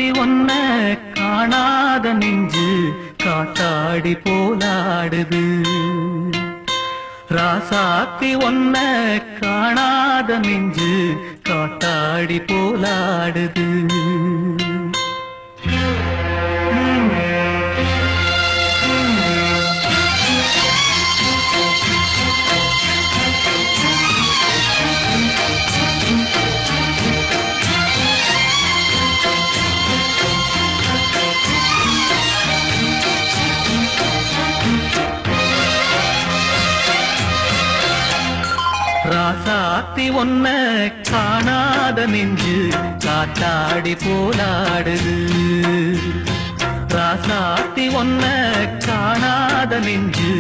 ராசாத்தி ஒன்ன காணாத நெஞ்சு காத்தாடி போலாடுது. ராசாத்தி ஒன்ன காணாத நெஞ்சு காத்தாடி போலாடுது. ராசாத்தி ஒன்ன காணாத நெஞ்சு காத்தாடி போலாடுது. ராசாத்தி ஒன்ன காணாத நெஞ்சு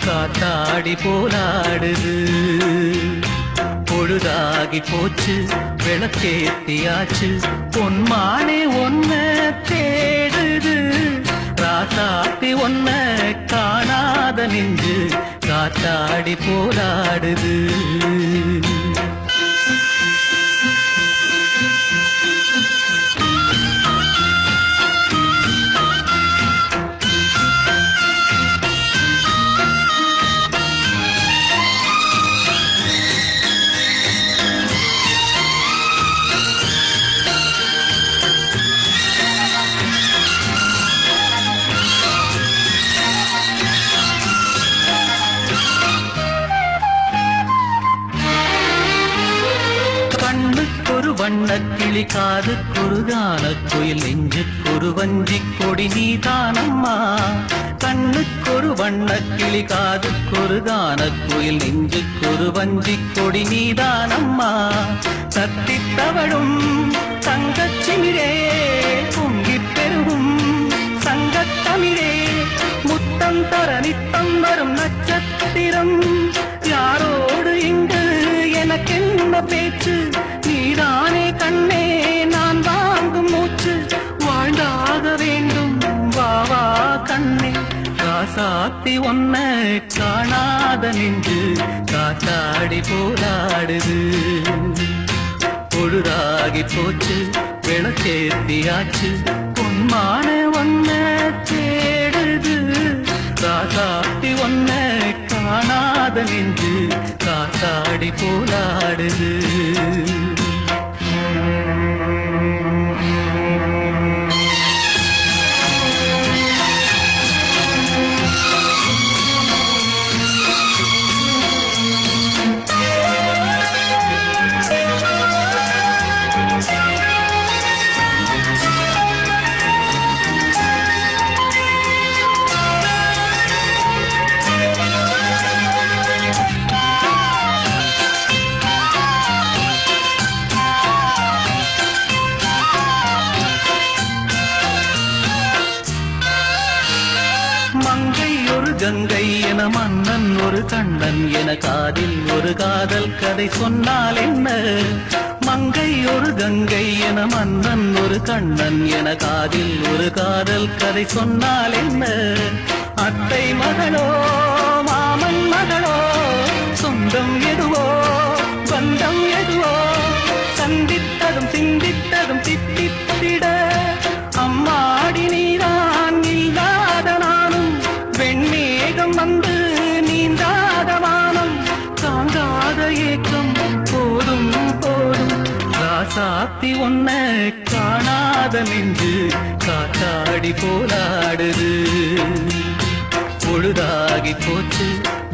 காத்தாடி போலாடுது. பொழுதாகி போச்சு விளக்கேத்தியாச்சு பொன்மானே ஒன்ன தேடுது. ராசாத்தி ஒன்ன காணாத நெஞ்சு காத்தாடி போராடுது. கண்ணுக்கொரு வண்ணக்கிளி காதுக்கொரு கானக்குயில் நெஞ்சுக்கொரு வஞ்சிக் கொடி நீதானம்மா. கண்ணுக்கொரு வண்ணக்கிளி காதுக்கொரு கானக்குயில் நெஞ்சுக்கொரு வஞ்சிக் கொடி நீதானம்மா. தத்தித் தவழும் தங்கச்சிமிழே பொங்கிப் பெருகும் சங்கத்தமிழே முத்தம் தர நித்தம் வரும் நட்சத்திரம். யாரோடு இங்கு எனக்கென்ன பேச்சு, நீதானே கண்ணே நான் வாங்கும் மூச்சு. வாழ்ந்தாக வேண்டும் வா வா கண்ணே. ராசாத்தி ஒன்ன காணாத நெஞ்சு காத்தாடி போராடுது. பொழுதாகி போச்சு விளக்கேத்தியாச்சு பொன்மான ஒன்ன தேடுது. ராசாத்தி ஒன்ன காணாத நெஞ்சு காத்தாடி போராடுது. மங்கை ஒரு கங்கை என மன்னன் ஒரு கண்ணன் என காதில் ஒரு காதல் கதை சொன்னால் என்ன. மங்கை ஒரு கங்கை என மன்னன் ஒரு கண்ணன் என காதில் ஒரு காதல் கதை சொன்னால் என்ன. அத்தை மகளோ மாமன் மகளோ சொந்தம் எதுவோ பந்தம் எதுவோ சந்தித்ததும் சிந்தித்ததும் தித்தித்திட அம்மாடி நீதான் இல்லாத நானும் வெண்மேகம் வந்து நீந்தாத வானம் தாங்காத ஏக்கம் போதும் போதும். ராசாத்தி ஒன்ன காணாத நெஞ்சு காத்தாடி போராடுது. பொழுதாகி போச்சு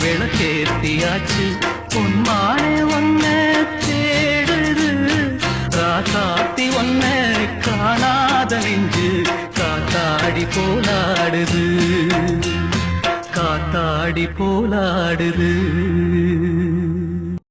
விளக்கேத்தியாச்சு பொன்மானே ஒன்ன தேடுது. ராசாத்தி ஒன்ன காணாத நெஞ்சு காத்தாடி போலாடுது. காத்தாடி போலாடுது.